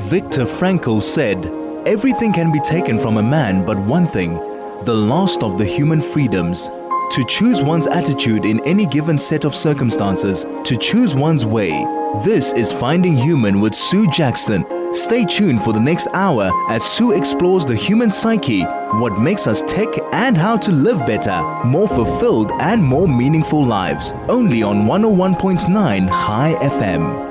Viktor Frankl said, "Everything can be taken from a man but one thing, the last of the human freedoms. To choose one's attitude in any given set of circumstances, to choose one's way." This is Finding Human with Sue Jackson. Stay tuned for the next hour as Sue explores the human psyche, what makes us tick, and how to live better, more fulfilled and more meaningful lives. Only on 101.9 High FM.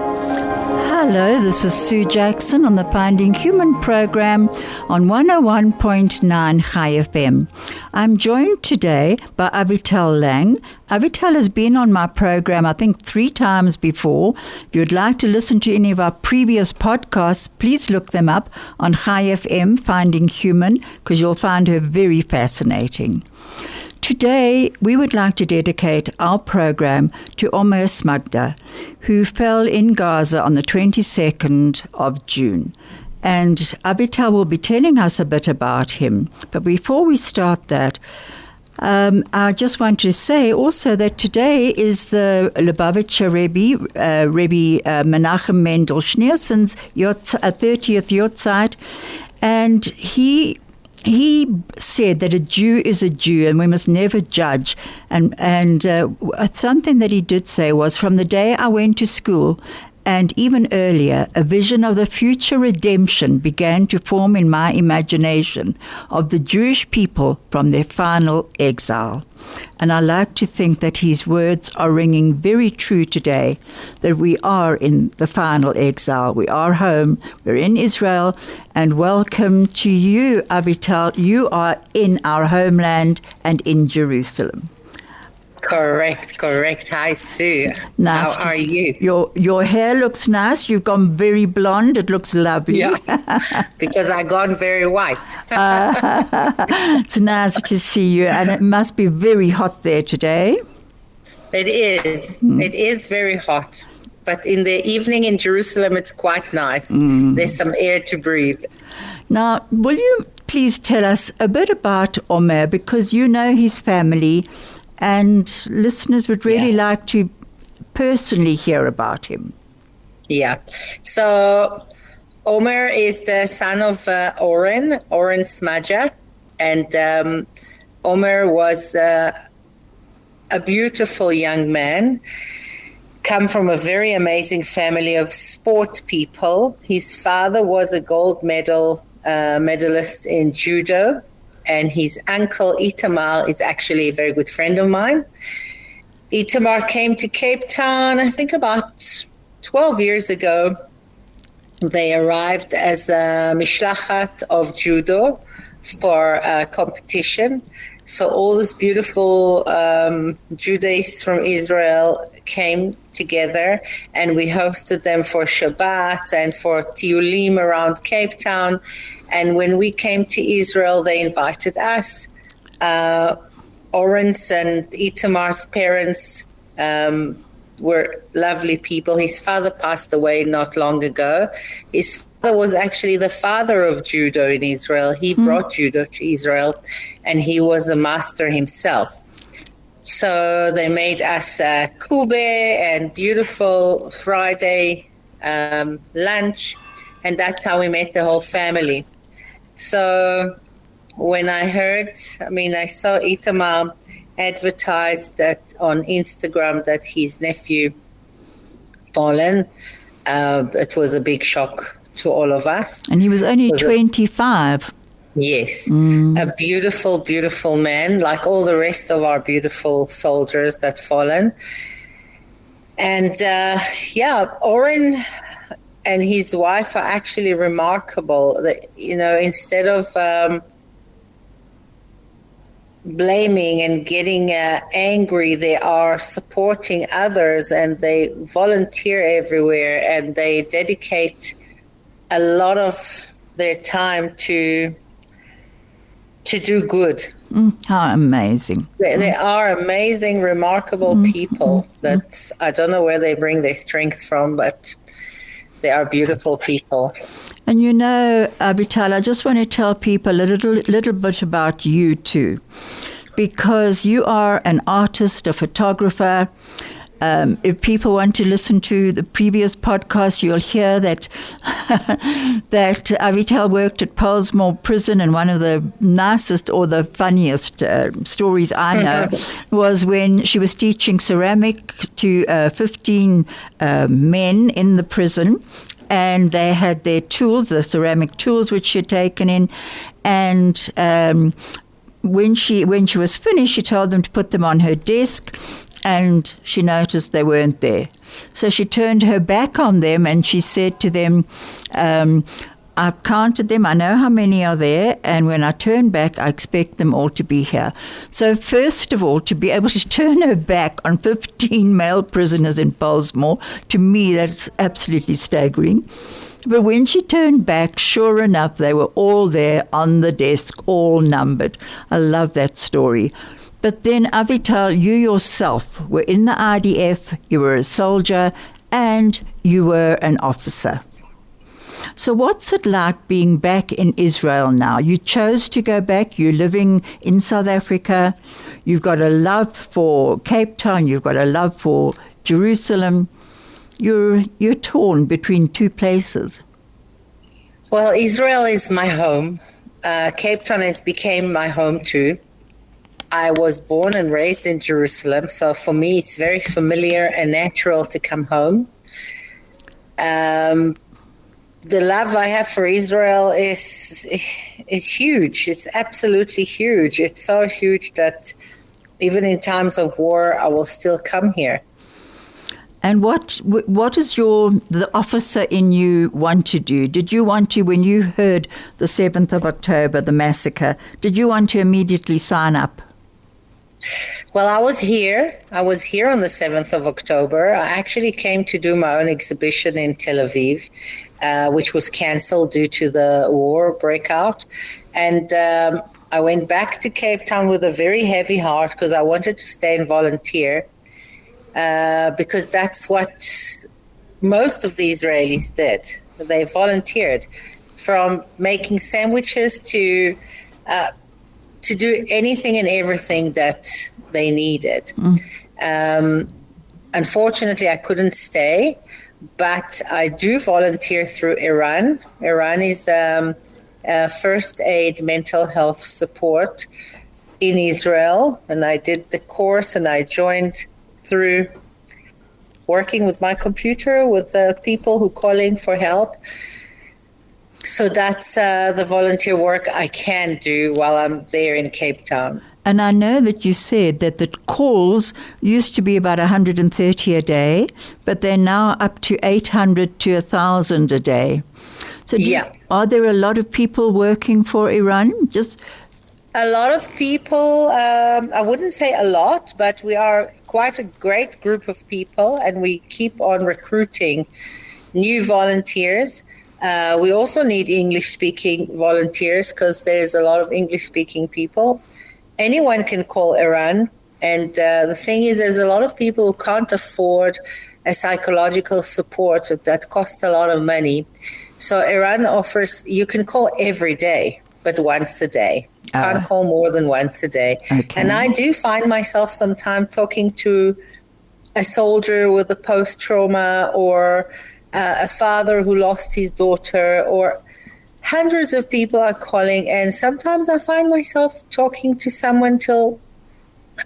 Hello, this is Sue Jackson on the Finding Human program on 101.9 High FM. I'm joined today by Avital Lang. Avital has been on my program, I think, 3 times before. If you'd like to listen to any of our previous podcasts, please look them up on High FM, Finding Human, because you'll find her very fascinating. Today, we would like to dedicate our program to Omer Smagda, who fell in Gaza on the 22nd of June. And Avital will be telling us a bit about him. But before we start that, I just want to say also that today is the Lubavitcher Rebbe, Menachem Mendel Schneersen's 30th Yortzeit, and he said that a Jew is a Jew and we must never judge. And something that he did say was, from the day I went to school and even earlier, a vision of the future redemption began to form in my imagination of the Jewish people from their final exile. And I like to think that his words are ringing very true today, that we are in the final exile. We are home, we're in Israel, and welcome to you, Avital. You are in our homeland and in Jerusalem. Correct. Hi, Sue. Nice. How are you? Your hair looks nice. You've gone very blonde. It looks lovely. Yeah, because I've gone very white. It's nice to see you, and it must be very hot there today. It is. It is very hot. But in the evening in Jerusalem, it's quite nice. There's some air to breathe. Now, will you please tell us a bit about Omer, because you know his family, and listeners would really like to personally hear about him. Yeah. So Omer is the son of Oren Smadja. And Omer was a beautiful young man, come from a very amazing family of sport people. His father was a gold medalist in judo. And his uncle, Itamar, is actually a very good friend of mine. Itamar came to Cape Town, I think about 12 years ago. They arrived as a mishlachat of judo for a competition. So all these beautiful judaists from Israel came together, and we hosted them for Shabbat and for tiulim around Cape Town. And when we came to Israel, they invited us. Oren's and Itamar's parents were lovely people. His father passed away not long ago. His father was actually the father of judo in Israel. He brought judo to Israel, and he was a master himself. So they made us kube and beautiful Friday lunch, and that's how we met the whole family. So when I saw Itamar advertised that on Instagram that his nephew fallen. It was a big shock to all of us. And he was only 25. Yes, a beautiful, beautiful man, like all the rest of our beautiful soldiers that fallen. And Oren and his wife are actually remarkable. That, instead of blaming and getting angry, they are supporting others, and they volunteer everywhere, and they dedicate a lot of their time to do good. How amazing. They are amazing, remarkable people that I don't know where they bring their strength from, but they are beautiful people. And Avital, I just want to tell people a little bit about you too, because you are an artist, a photographer, If people want to listen to the previous podcast, you'll hear that that Avital worked at Pollsmoor Prison, and one of the nicest or the funniest stories I know was when she was teaching ceramic to 15 men in the prison, and they had their tools, the ceramic tools which she had taken in, and when she was finished, she told them to put them on her desk. And she noticed they weren't there. So she turned her back on them and she said to them, I've counted them, I know how many are there, and when I turn back, I expect them all to be here. So first of all, to be able to turn her back on 15 male prisoners in Pollsmoor, to me, that's absolutely staggering. But when she turned back, sure enough, they were all there on the desk, all numbered. I love that story. But then, Avital, you yourself were in the IDF, you were a soldier, and you were an officer. So what's it like being back in Israel now? You chose to go back, you're living in South Africa, you've got a love for Cape Town, you've got a love for Jerusalem. You're torn between two places. Well, Israel is my home. Cape Town has become my home too. I was born and raised in Jerusalem, so for me it's very familiar and natural to come home. The love I have for Israel is huge. It's absolutely huge. It's so huge that even in times of war, I will still come here. And what is the officer in you want to do? Did you want to, when you heard the 7th of October, the massacre, did you want to immediately sign up? Well, I was here on the 7th of October. I actually came to do my own exhibition in Tel Aviv, which was canceled due to the war breakout. And I went back to Cape Town with a very heavy heart because I wanted to stay and volunteer, because that's what most of the Israelis did. They volunteered, from making sandwiches to do anything and everything that they needed. Unfortunately, I couldn't stay, but I do volunteer through Iran. Iran is first aid mental health support in Israel, and I did the course and I joined through working with my computer with people who calling for help. So that's the volunteer work I can do while I'm there in Cape Town. And I know that you said that the calls used to be about 130 a day, but they're now up to 800 to 1,000 a day. So are there a lot of people working for Iran? Just a lot of people, I wouldn't say a lot, but we are quite a great group of people, and we keep on recruiting new volunteers. We also need English-speaking volunteers because there's a lot of English-speaking people. Anyone can call Iran. And the thing is, there's a lot of people who can't afford a psychological support that costs a lot of money. So Iran offers, you can call every day, but once a day. Can't call more than once a day. Okay. And I do find myself sometimes talking to a soldier with a post-trauma, or a father who lost his daughter, or hundreds of people are calling, and sometimes I find myself talking to someone till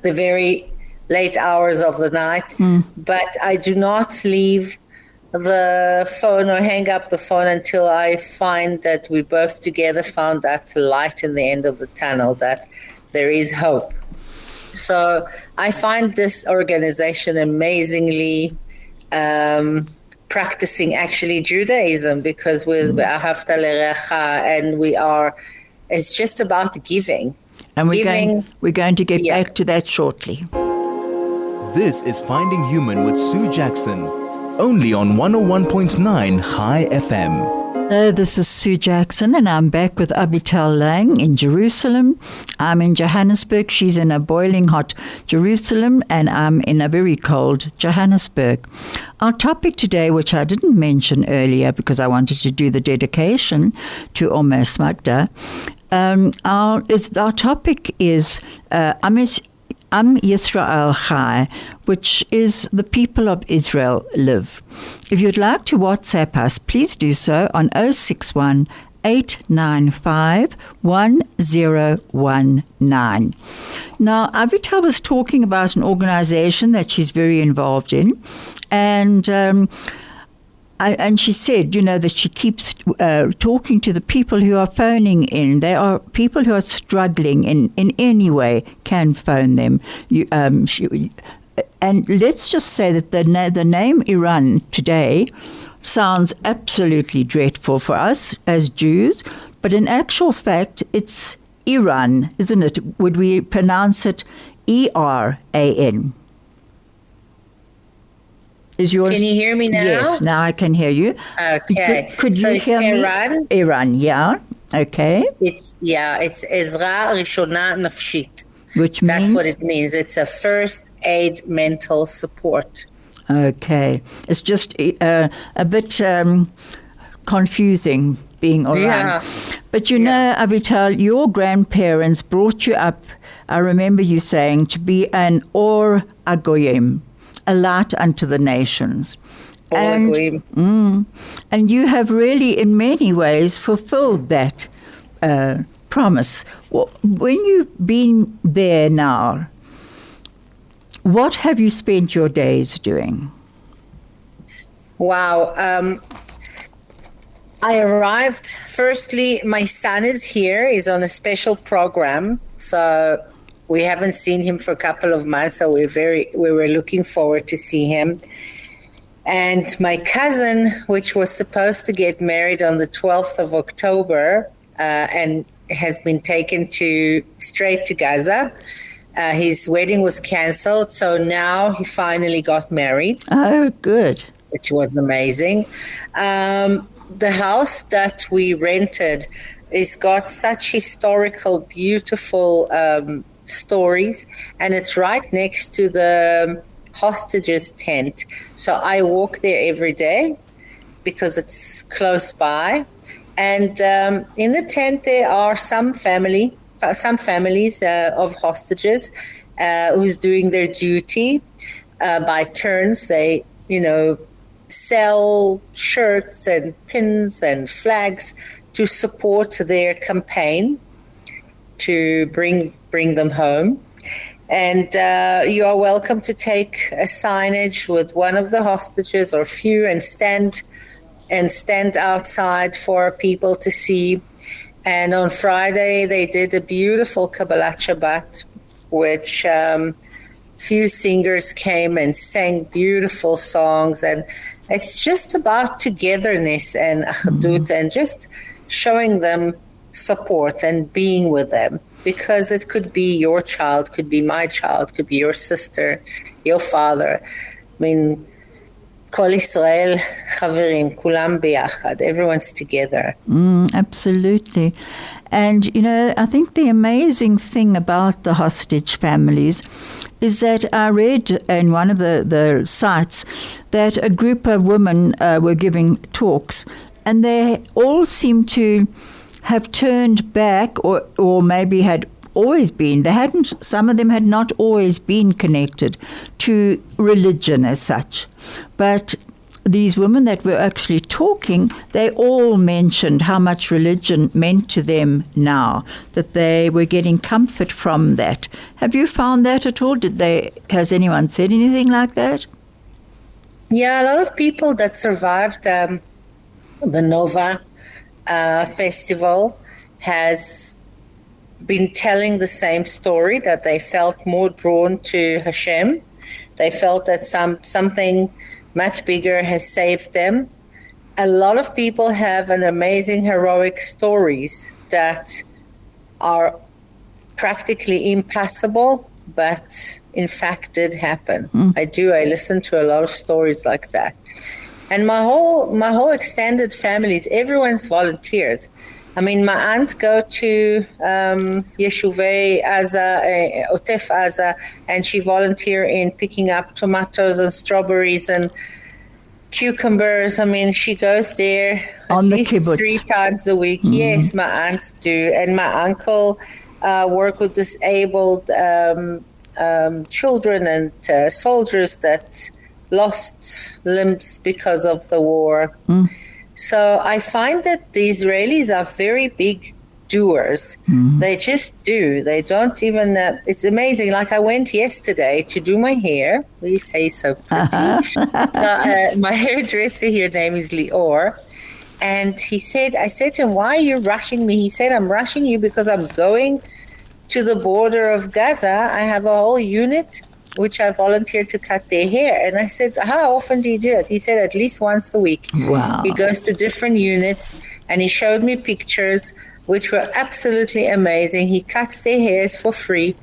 the very late hours of the night, but I do not leave the phone or hang up the phone until I find that we both together found that light in the end of the tunnel, that there is hope. So I find this organization amazingly practicing actually Judaism, because with Ahavta Lerecha, and it's just about giving. And we're going to get back to that shortly. This is Finding Human with Sue Jackson, only on 101.9 High FM. Hello, this is Sue Jackson, and I'm back with Avital Lang in Jerusalem. I'm in Johannesburg. She's in a boiling hot Jerusalem, and I'm in a very cold Johannesburg. Our topic today, which I didn't mention earlier because I wanted to do the dedication to Omer Smagda, our topic is Am Yisrael Chai, which is the people of Israel live. If you'd like to WhatsApp us, please do so on 061 895 1019. Now, Avital was talking about an organization that she's very involved in, and she said, that she keeps talking to the people who are phoning in. There are people who are struggling in any way can phone them. And let's just say that the name Iran today sounds absolutely dreadful for us as Jews, but in actual fact, it's Iran, isn't it? Would we pronounce it E-R-A-N? Is yours? Can you hear me now? Yes, now I can hear you. Okay. Could you hear Iran? me? Iran, yeah. Okay. It's Ezra Rishona Nafshit. Which means? That's what it means. It's a first aid mental support. Okay. It's just a bit confusing being Iran. Yeah. But know, Avital, your grandparents brought you up, I remember you saying, to be an Or Agoyim, a light unto the nations. And you have really, in many ways, fulfilled that promise. When you've been there now, what have you spent your days doing? Wow. I arrived, firstly, my son is here. He's on a special program. So we haven't seen him for a couple of months. So we were looking forward to see him. And my cousin, which was supposed to get married on the 12th of October, and has been taken straight to Gaza. His wedding was canceled, so now he finally got married. Oh, good. Which was amazing. The house that we rented has got such historical, beautiful stories, and it's right next to the hostages' tent. So I walk there every day because it's close by. And in the tent there are some families of hostages who's doing their duty by turns. They, sell shirts and pins and flags to support their campaign to bring them home. And you are welcome to take a signage with one of the hostages or a few and stand outside for people to see. And on Friday, they did a beautiful Kabbalat Shabbat, which few singers came and sang beautiful songs. And it's just about togetherness and achdut and just showing them support and being with them. Because it could be your child, could be my child, could be your sister, your father. I mean, Kol Yisrael Chaverim, Kulam Biyachad, everyone's together. Absolutely. And, I think the amazing thing about the hostage families is that I read in one of the sites that a group of women were giving talks, and they all seemed to have turned back or maybe had always been. Some of them had not always been connected to religion as such. But these women that were actually talking, they all mentioned how much religion meant to them now, that they were getting comfort from that. Have you found that at all? Has anyone said anything like that? Yeah, a lot of people that survived the Nova festival has been telling the same story, that they felt more drawn to Hashem. They felt that something much bigger has saved them. A lot of people have an amazing heroic stories that are practically impossible, but in fact did happen. I listen to a lot of stories like that. And my whole extended families, everyone's volunteers. I mean, my aunt go to Yeshuvei Aza, Otef Aza, and she volunteer in picking up tomatoes and strawberries and cucumbers. I mean, she goes there on at the least kibbutz 3 times a week. Yes, my aunts do. And my uncle work with disabled children and soldiers that lost limbs because of the war. So I find that the Israelis are very big doers. They just do. They don't even, it's amazing. Like I went yesterday to do my hair. We say so pretty. My hairdresser here, name is Lior. And I said to him, why are you rushing me? He said, I'm rushing you because I'm going to the border of Gaza. I have a whole unit which I volunteered to cut their hair. And I said, how often do you do it? He said, at least once a week. Wow. He goes to different units and he showed me pictures which were absolutely amazing. He cuts their hairs for free.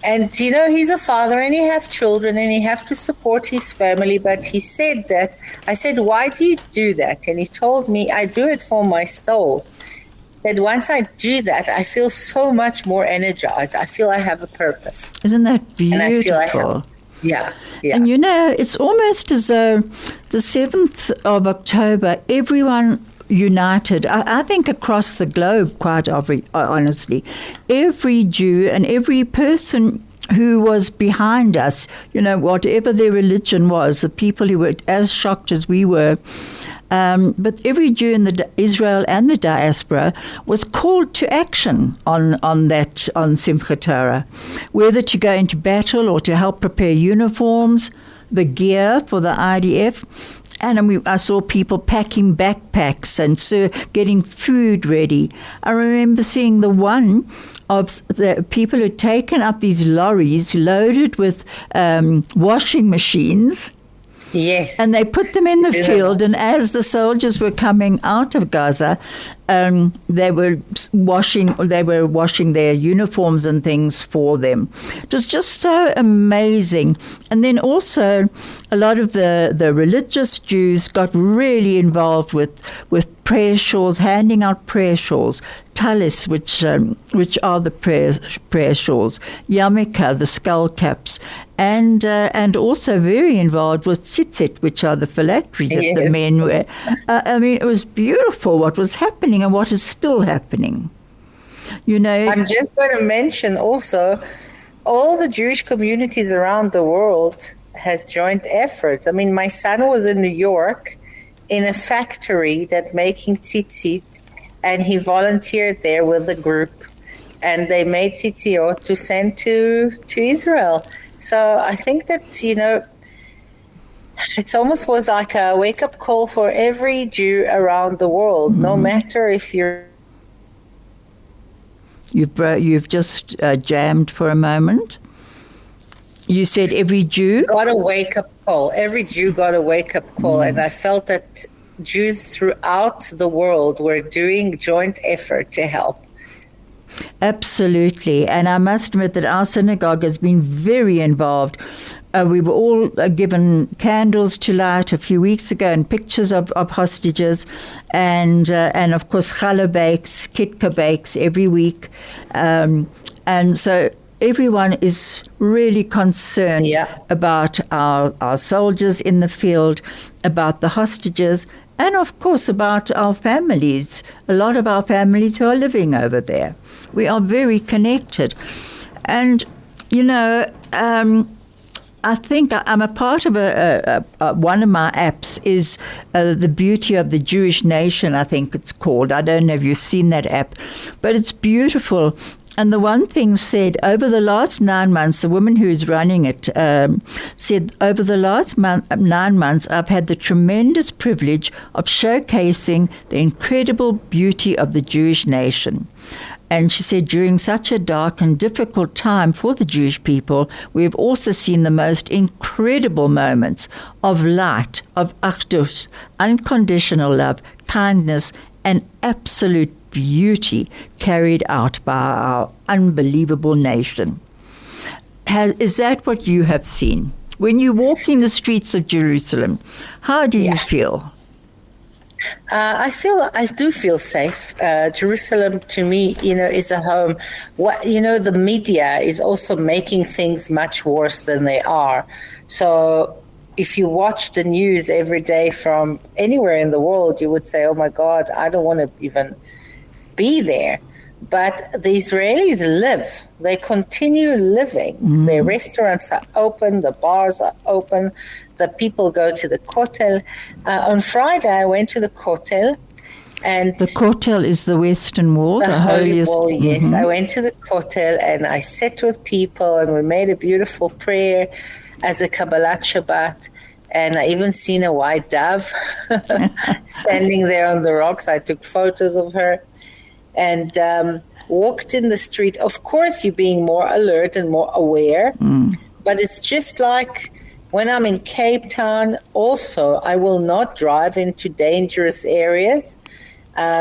And, he's a father and he have children and he have to support his family. But he said that, I said, why do you do that? And he told me, I do it for my soul. That once I do that, I feel so much more energized. I feel I have a purpose. Isn't that beautiful? And I feel I have. Yeah. And it's almost as though the 7th of October, everyone united, I think across the globe, quite honestly, every Jew and every person who was behind us, whatever their religion was, the people who were as shocked as we were, but every Jew in Israel and the diaspora was called to action on Simchat Torah, whether to go into battle or to help prepare uniforms, the gear for the IDF. And I saw people packing backpacks and getting food ready. I remember seeing the one of the people who had taken up these lorries loaded with washing machines. Yes. And they put them in the field, and as the soldiers were coming out of Gaza, they were washing their uniforms and things for them. It was just so amazing. And then also a lot of the religious Jews got really involved with prayer shawls, handing out prayer shawls, talis, which are the prayer shawls, yarmulke, the skull caps, and also very involved with tzitzit, which are the phylacteries that the men wear. It was beautiful what was happening and what is still happening. I'm just going to mention also all the Jewish communities around the world has joint efforts. My son was in New York in a factory that making tzitzit, and he volunteered there with the group, and they made tzitziot to send to Israel. So I think that, it almost was like a wake-up call for every Jew around the world, no matter if you're... You've just jammed for a moment. You said every Jew? Got a wake-up call. Every Jew got a wake-up call, and I felt that Jews throughout the world were doing joint effort to help. Absolutely. And I must admit that our synagogue has been very involved. We were all given candles to light a few weeks ago and pictures of hostages and of course challah bakes, kitka bakes every week. And so everyone is really concerned about our soldiers in the field, about the hostages, and of course about our families, a lot of our families who are living over there. We are very connected. And, I think I'm a part of one of my apps is The Beauty of the Jewish Nation, I think it's called. I don't know if you've seen that app, but it's beautiful. And the one thing said, over the last 9 months, the woman who is running it said, over the last 9 months, I've had the tremendous privilege of showcasing the incredible beauty of the Jewish nation. And she said, during such a dark and difficult time for the Jewish people, we've also seen the most incredible moments of light, of achdus, unconditional love, kindness, and absolute beauty carried out by our unbelievable nation. Is that what you have seen? When you walk in the streets of Jerusalem, how do you feel? I do feel safe. Jerusalem, to me, is a home. The media is also making things much worse than they are. So if you watch the news every day from anywhere in the world, you would say, oh my God, I don't want to even be there. But the Israelis live. They continue living. Their restaurants are open. The bars are open. The people go to the Kotel. On Friday, I went to the Kotel. And the Kotel is the Western Wall, the Holy holiest. Wall, yes. I went to the Kotel and I sat with people and we made a beautiful prayer as a Kabbalat Shabbat. And I even seen a white dove standing there on the rocks. I took photos of her and walked in the street. Of course, you're being more alert and more aware. But it's just like when I'm in Cape Town also, I will not drive into dangerous areas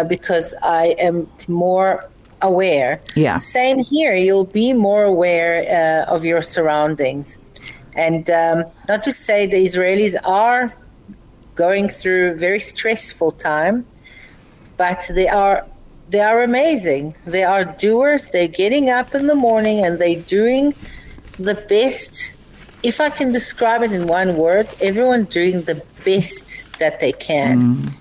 because I am more aware. Yeah. Same here. You'll be more aware of your surroundings. And not to say the Israelis are going through a very stressful time, but they are amazing. They are doers. They're getting up in the morning and they're doing the best. If I can describe it in one word, everyone doing the best that they can.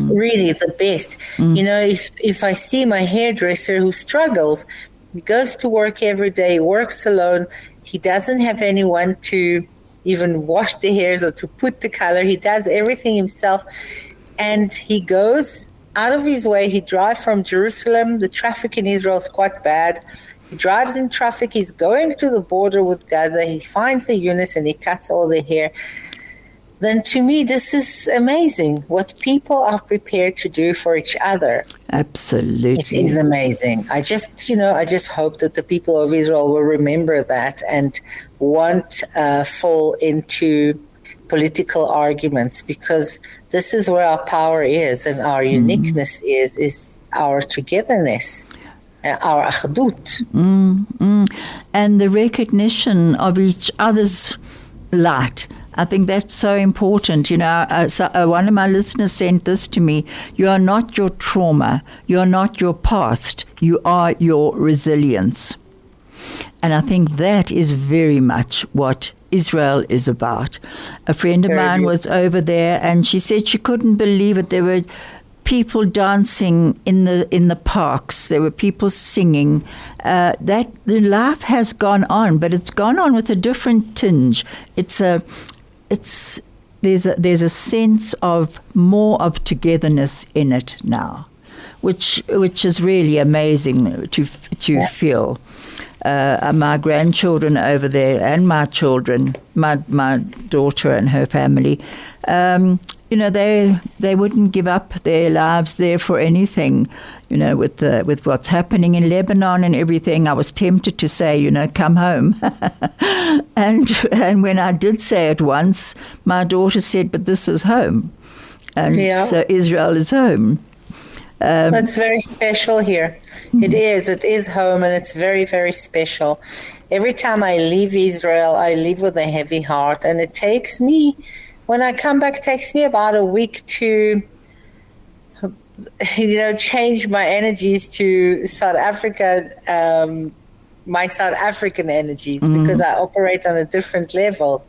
Really the best. You know, if I see my hairdresser who struggles, he goes to work every day, works alone, he doesn't have anyone to even wash the hairs or to put the color. He does everything himself. And he goes out of his way. He drives from Jerusalem. The traffic in Israel is quite bad. He drives in traffic. He's going to the border with Gaza. He finds a unit and he cuts all the hair. Then to me, this is amazing what people are prepared to do for each other. Absolutely. It is amazing. I just hope that the people of Israel will remember that and won't fall into political arguments, because this is where our power is and our uniqueness is our togetherness, our achdut. And the recognition of each other's light. I think that's so important. You know, one of my listeners sent this to me. You are not your trauma. You are not your past. You are your resilience. And I think that is very much what Israel is about. A friend of mine was over there and she said she couldn't believe it. There were people dancing in the parks. There were people singing. That the life has gone on, but it's gone on with a different tinge. There's a sense of more of togetherness in it now, which is really amazing to feel. My grandchildren over there and my children, my daughter and her family, you know, they wouldn't give up their lives there for anything. You know, with what's happening in Lebanon and everything, I was tempted to say, you know, come home. and when I did say it once, my daughter said, but this is home. And so Israel is home. That's very special here. It is home, and it's very, very special. Every time I leave Israel, I leave with a heavy heart, and it takes me, when I come back, it takes me about a week to, you know, change my energies to South Africa, my South African energies, because I operate on a different level.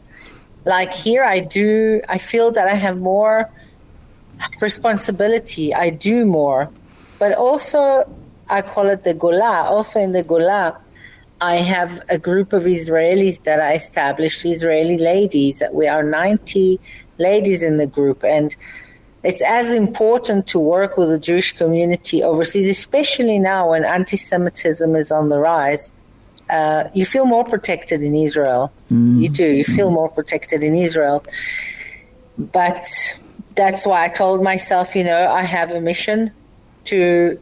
Like here, I feel that I have more responsibility. I do more. But also, I call it the Gola. Also in the Gola, I have a group of Israelis that I established, Israeli ladies. We are 90 ladies in the group. And it's as important to work with the Jewish community overseas, especially now when anti-Semitism is on the rise. You feel more protected in Israel. You do. You feel more protected in Israel. But that's why I told myself, you know, I have a mission to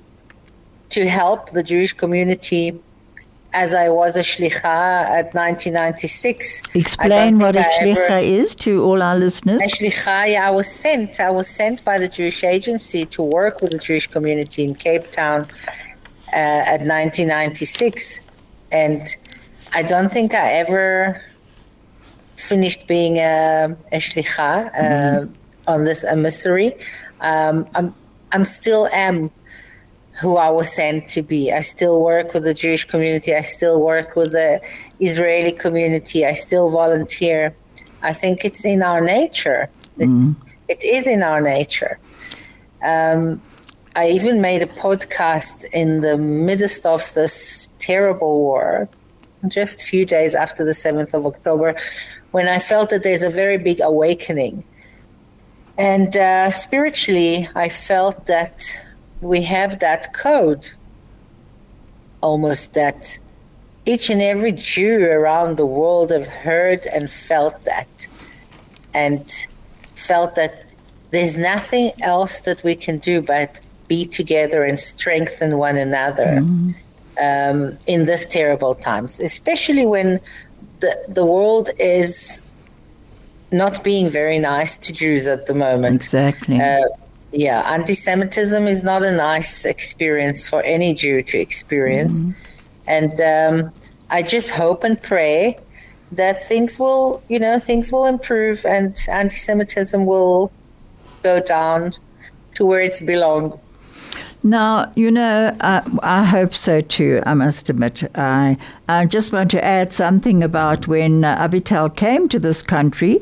help the Jewish community as I was a shlicha at 1996. Explain what a shlicha is to all our listeners. A shlicha, I was sent by the Jewish Agency to work with the Jewish community in Cape Town at 1996. And I don't think I ever finished being a shlicha on this emissary. I'm still am who I was sent to be. I still work with the Jewish community. I still work with the Israeli community. I still volunteer. I think it's in our nature. It is in our nature. I even made a podcast in the midst of this terrible war, just a few days after the 7th of October, when I felt that there's a very big awakening. And spiritually, I felt that we have that code, almost, that each and every Jew around the world have heard and felt that, and felt that there's nothing else that we can do but be together and strengthen one another in this terrible times, especially when the world is not being very nice to Jews at the moment. Exactly. Anti-Semitism is not a nice experience for any Jew to experience. And I just hope and pray that things will improve and anti-Semitism will go down to where it's belonged. Now, I hope so too, I must admit. I just want to add something about when Avital came to this country,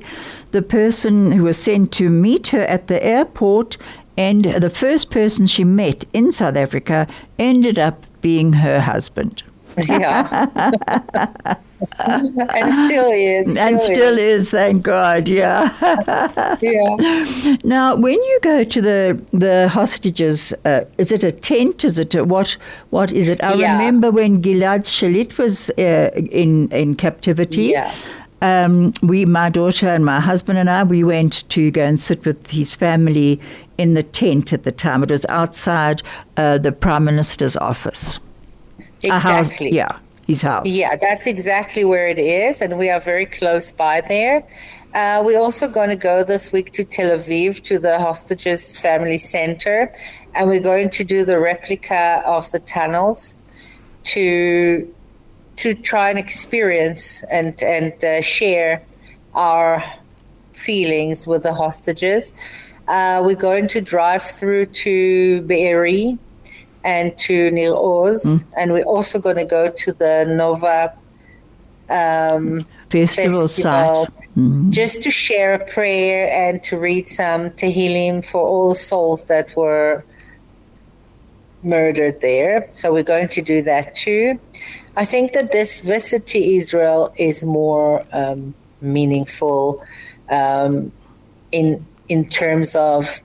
the person who was sent to meet her at the airport, and the first person she met in South Africa ended up being her husband. Yeah. And still is. Still is, thank God, yeah. Yeah. Now, when you go to the hostages, is it a tent? Is it what is it? I remember when Gilad Shalit was in captivity. Yeah. My daughter and my husband and I, we went to go and sit with his family in the tent at the time. It was outside the Prime Minister's office. Exactly. His house. Yeah, that's exactly where it is, and we are very close by there. We're also going to go this week to Tel Aviv to the Hostages Family Center, and we're going to do the replica of the tunnels to try and experience and share our feelings with the hostages. We're going to drive through to Be'eri and to Nir Oz, and we're also going to go to the Nova festival site, just to share a prayer and to read some Tehillim for all the souls that were murdered there. So we're going to do that too. I think that this visit to Israel is more meaningful in terms of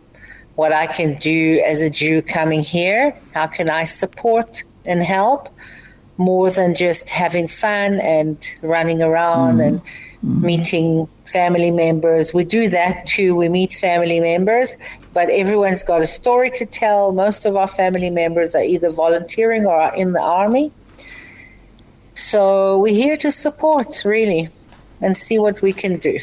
what I can do as a Jew coming here. How can I support and help more than just having fun and running around and meeting family members? We do that too. We meet family members, but everyone's got a story to tell. Most of our family members are either volunteering or are in the army. So we're here to support, really, and see what we can do.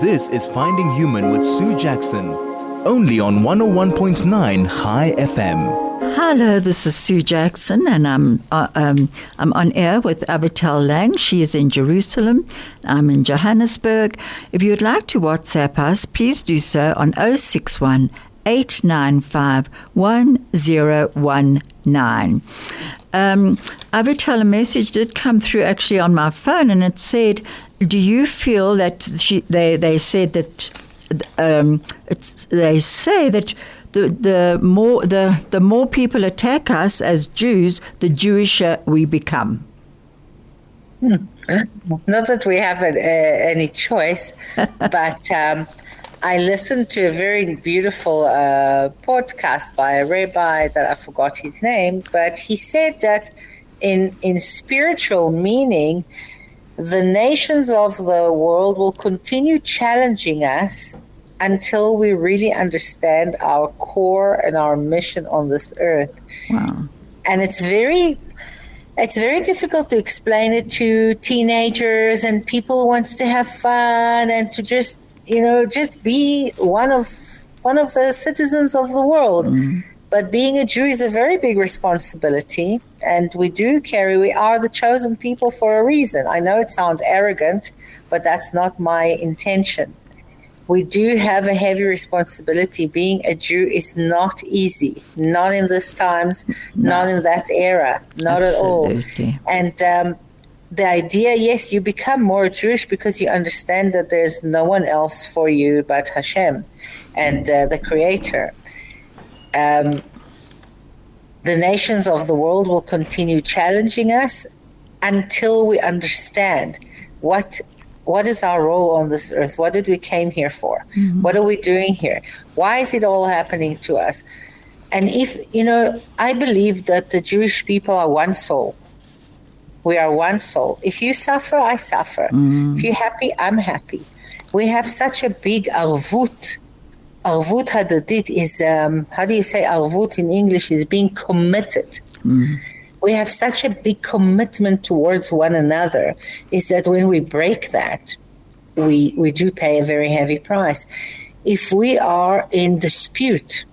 This is Finding Human with Sue Jackson, only on 101.9 High FM. Hello, this is Sue Jackson, and I'm on air with Avital Lang. She is in Jerusalem. I'm in Johannesburg. If you'd like to WhatsApp us, please do so on 061 895 1019. Avital, a message did come through actually on my phone, and it said, do you feel that they said that they say that the more people attack us as Jews, the Jewisher we become? Not that we have any choice, but I listened to a very beautiful podcast by a rabbi that I forgot his name, but he said that in spiritual meaning, the nations of the world will continue challenging us until we really understand our core and our mission on this earth. Wow. And it's very difficult to explain it to teenagers and people who wants to have fun and to just be one of the citizens of the world. But being a Jew is a very big responsibility, and we are the chosen people for a reason. I know it sounds arrogant, but that's not my intention. We do have a heavy responsibility. Being a Jew is not easy, not in these times, not in that era, not Absolutely. At all. And the idea, yes, you become more Jewish because you understand that there's no one else for you but Hashem and the Creator. the nations of the world will continue challenging us until we understand what is our role on this earth. What did we came here for? Mm-hmm. What are we doing here? Why is it all happening to us? And I believe that the Jewish people are one soul. We are one soul. If you suffer, I suffer. Mm-hmm. If you're happy, I'm happy. We have such a big arvut. Arvut hadadit is, how do you say arvut in English, is being committed. Mm-hmm. We have such a big commitment towards one another, is that when we break that, we do pay a very heavy price. If we are in dispute,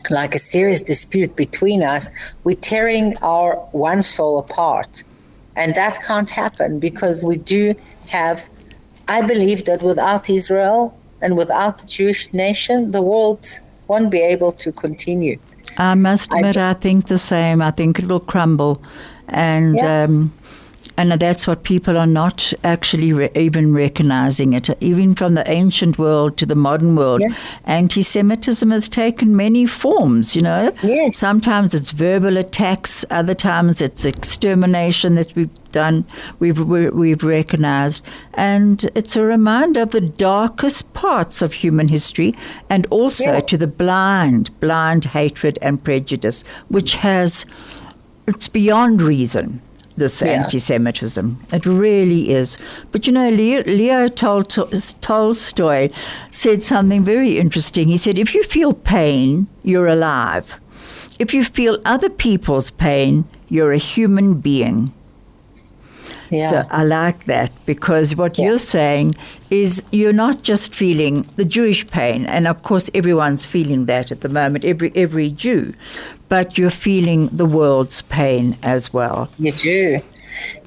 like a serious dispute between us, we're tearing our one soul apart. And that can't happen because we do have, I believe that without Israel and without the Jewish nation, the world won't be able to continue. I must admit, I think the same. I think it will crumble. And that's what people are not actually even recognizing it. Even from the ancient world to the modern world, anti-Semitism has taken many forms, Yes. Sometimes it's verbal attacks. Other times it's extermination that we've done, we've recognized. And it's a reminder of the darkest parts of human history, and also to the blind hatred and prejudice, which it's beyond reason. This anti-Semitism. It really is. But Leo Tolstoy said something very interesting. He said, if you feel pain, you're alive. If you feel other people's pain, you're a human being. Yeah. So I like that, because what you're saying is you're not just feeling the Jewish pain, and of course everyone's feeling that at the moment, every Jew, but you're feeling the world's pain as well. You do.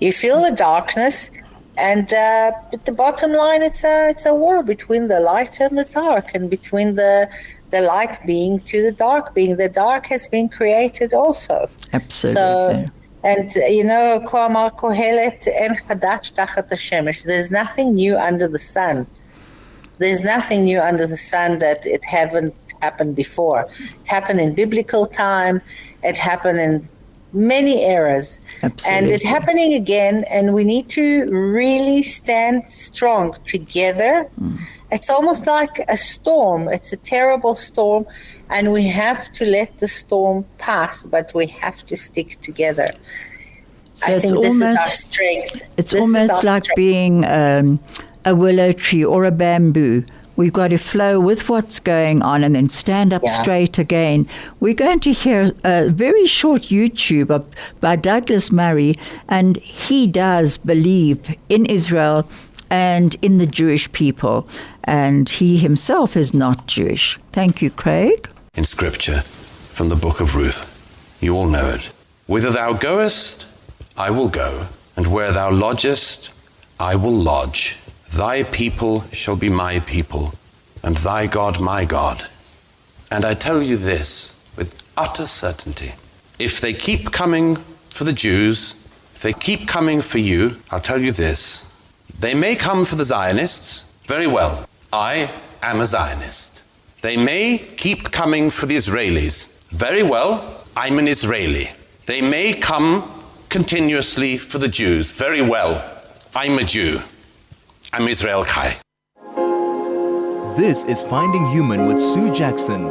You feel the darkness, and at the bottom line, it's a war between the light and the dark, and between the light being to the dark being. The dark has been created also. Absolutely. So, and Ko Amar Kohelet en chadash tachat hashemesh. There's nothing new under the sun. There's nothing new under the sun that it haven't happened before. It happened in biblical time. It happened in many eras. Absolutely. And it's happening again, and we need to really stand strong together. It's almost like a storm. It's a terrible storm, and we have to let the storm pass, but we have to stick together. So I think this is our strength. It's almost like being a willow tree or a bamboo. We've got to flow with what's going on and then stand up straight again. We're going to hear a very short YouTube by Douglas Murray, and he does believe in Israel and in the Jewish people, and he himself is not Jewish. Thank you, Craig. In Scripture, from the book of Ruth, you all know it. Whither thou goest, I will go, and where thou lodgest, I will lodge. Thy people shall be my people, and thy God my God. And I tell you this with utter certainty. If they keep coming for the Jews, if they keep coming for you, I'll tell you this. They may come for the Zionists. Very well. I am a Zionist. They may keep coming for the Israelis. Very well. I'm an Israeli. They may come continuously for the Jews. Very well. I'm a Jew. I'm Israel Chai. This is Finding Human with Sue Jackson,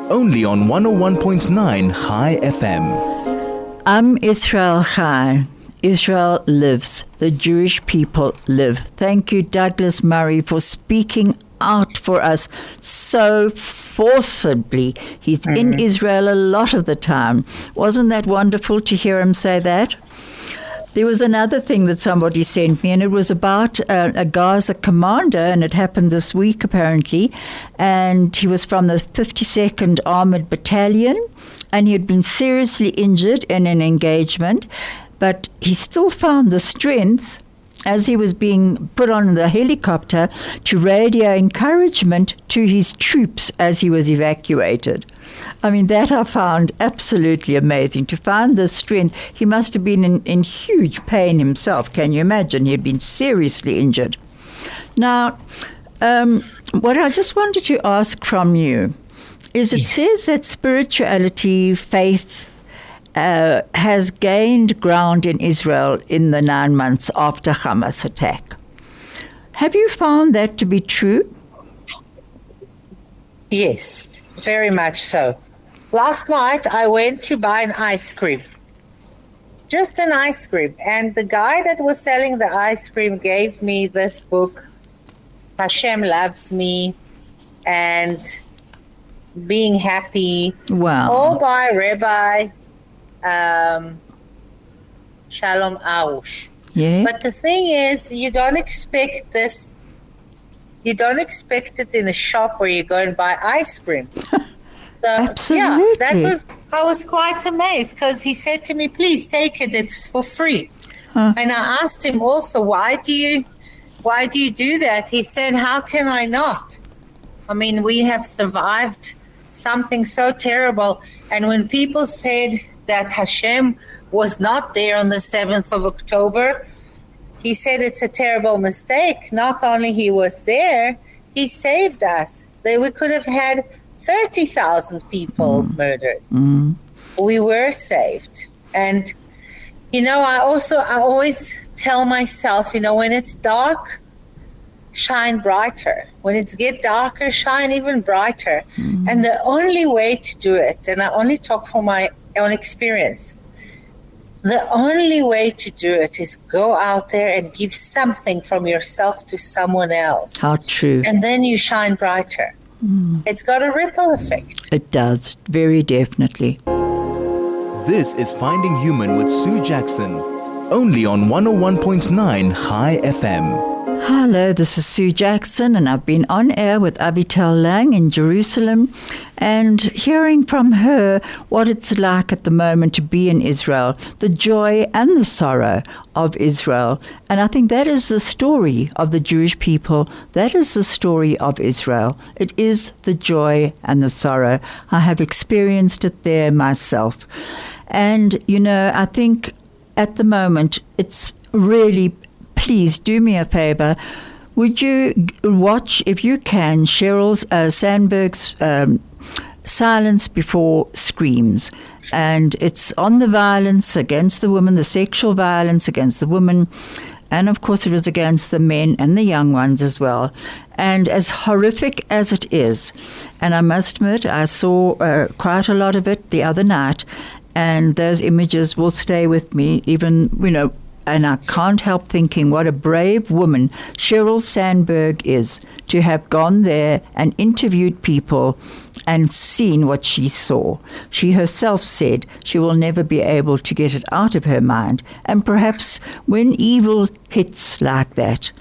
only on 101.9 Chai FM. I'm Israel Chai. Israel lives. The Jewish people live. Thank you, Douglas Murray, for speaking out for us so forcibly. He's in Israel a lot of the time. Wasn't that wonderful to hear him say that? There was another thing that somebody sent me, and it was about a Gaza commander, and it happened this week apparently, and he was from the 52nd Armored Battalion, and he had been seriously injured in an engagement, but he still found the strength, as he was being put on the helicopter, to radio encouragement to his troops as he was evacuated. I mean, that I found absolutely amazing, to find the strength. He must have been in huge pain himself. Can you imagine? He had been seriously injured. Now, what I just wanted to ask from you is it says that spirituality, faith, has gained ground in Israel in the 9 months after Hamas attack. Have you found that to be true? Yes, very much so. Last night I went to buy an ice cream. Just an ice cream. And the guy that was selling the ice cream gave me this book, Hashem Loves Me, and Being Happy. Wow. All by Rabbi Shalom Arush. Yeah. But the thing is, you don't expect this. You don't expect it in a shop where you go and buy ice cream. So, Absolutely. yeah, I was quite amazed because he said to me, please take it, it's for free. And I asked him also, why do you do that? He said, how can I not? I mean, we have survived something so terrible. And when people said that Hashem was not there on the 7th of October, he said it's a terrible mistake. Not only he was there, he saved us. We could have had 30,000 people murdered. We were saved. And, I always tell myself, when it's dark, shine brighter. When it gets darker, shine even brighter. And the only way to do it, and I only talk from my own experience, the only way to do it is go out there and give something from yourself to someone else. How true. And then you shine brighter. It's got a ripple effect. It does, very definitely. This is Finding Human with Sue Jackson, only on 101.9 High FM. Hello, this is Sue Jackson, and I've been on air with Avital Lang in Jerusalem and hearing from her what it's like at the moment to be in Israel, the joy and the sorrow of Israel. And I think that is the story of the Jewish people. That is the story of Israel. It is the joy and the sorrow. I have experienced it there myself. And, I think at the moment it's really, please do me a favor. Would you watch, if you can, Sheryl Sandberg's Silence Before Screams? And it's on the violence against the woman, the sexual violence against the woman. And of course it was against the men and the young ones as well. And as horrific as it is, and I must admit, I saw quite a lot of it the other night, and those images will stay with me even, and I can't help thinking what a brave woman Sheryl Sandberg is to have gone there and interviewed people and seen what she saw. She herself said she will never be able to get it out of her mind. And perhaps when evil hits like that,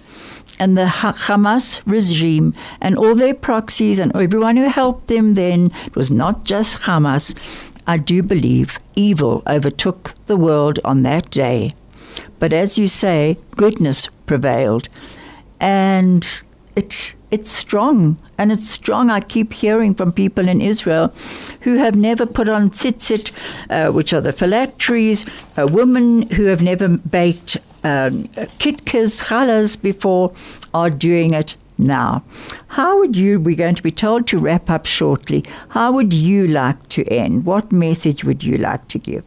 and the Hamas regime and all their proxies and everyone who helped them then, it was not just Hamas, I do believe evil overtook the world on that day. But as you say, goodness prevailed. And it's strong. And it's strong. I keep hearing from people in Israel who have never put on tzitzit, which are the phylacteries, women who have never baked kitkas, challahs before, are doing it now. How would you, we're going to be told to wrap up shortly, how would you like to end? What message would you like to give?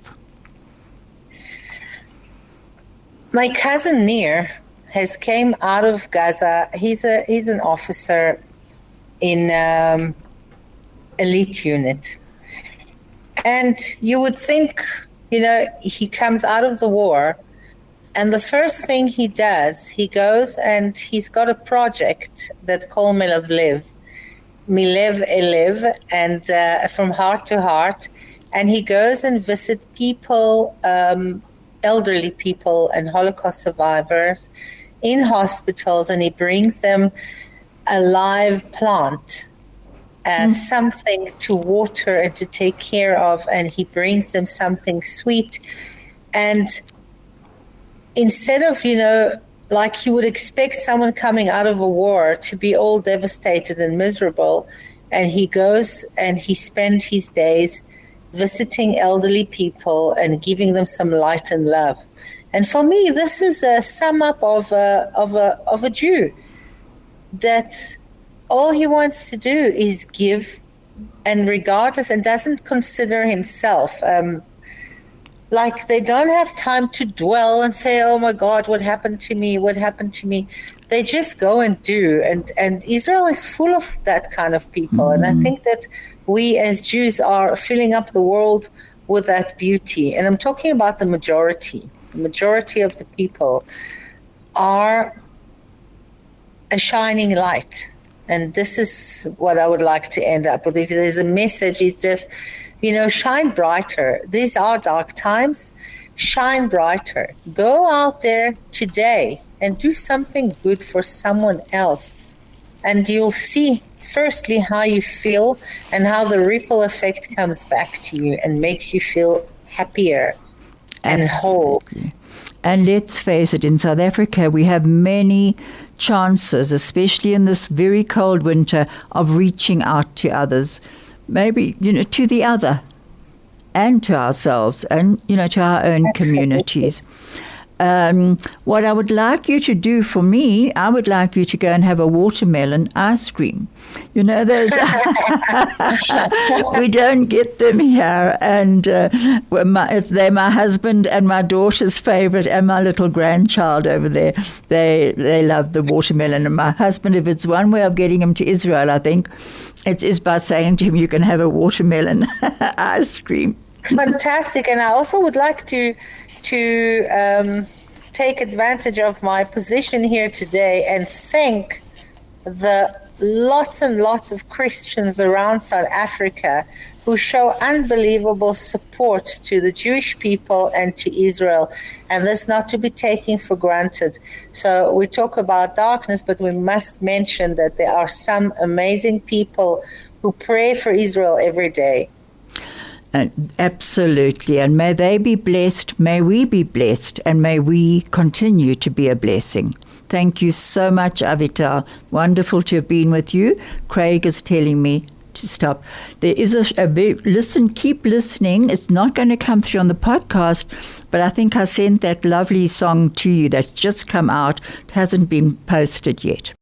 My cousin Nir has came out of Gaza. He's an officer in elite unit. And you would think, he comes out of the war, and the first thing he does, he goes and he's got a project that's called Milev Elev, and from heart to heart. And he goes and visits people, elderly people and Holocaust survivors in hospitals, and he brings them a live plant, something to water and to take care of, and he brings them something sweet. And instead of, like you would expect someone coming out of a war to be all devastated and miserable, and he goes and he spends his days visiting elderly people and giving them some light and love. And for me, this is a sum up of a Jew, that all he wants to do is give regardless, and doesn't consider himself. Like they don't have time to dwell and say, oh my God, what happened to me? What happened to me? They just go and do. And Israel is full of that kind of people. And I think that we as Jews are filling up the world with that beauty. And I'm talking about the majority. The majority of the people are a shining light. And this is what I would like to end up with. If there's a message, it's just, shine brighter. These are dark times. Shine brighter. Go out there today and do something good for someone else. And you'll see, firstly, how you feel and how the ripple effect comes back to you and makes you feel happier and whole. And let's face it, in South Africa, we have many chances, especially in this very cold winter, of reaching out to others. Maybe, to the other and to ourselves and, to our own communities. What I would like you to do for me, I would like you to go and have a watermelon ice cream. Those we don't get them here, and they're my husband and my daughter's favorite, and my little grandchild over there. They love the watermelon, and my husband, if it's one way of getting him to Israel, I think it is by saying to him, you can have a watermelon ice cream. Fantastic, and I also would like to take advantage of my position here today and thank the lots and lots of Christians around South Africa who show unbelievable support to the Jewish people and to Israel, and that's not to be taken for granted. So we talk about darkness, but we must mention that there are some amazing people who pray for Israel every day. Absolutely, and may they be blessed, may we be blessed, and may we continue to be a blessing. Thank you so much, Avital. Wonderful to have been with you. Craig is telling me to stop. There is keep listening. It's not going to come through on the podcast, but I think I sent that lovely song to you that's just come out. It hasn't been posted yet.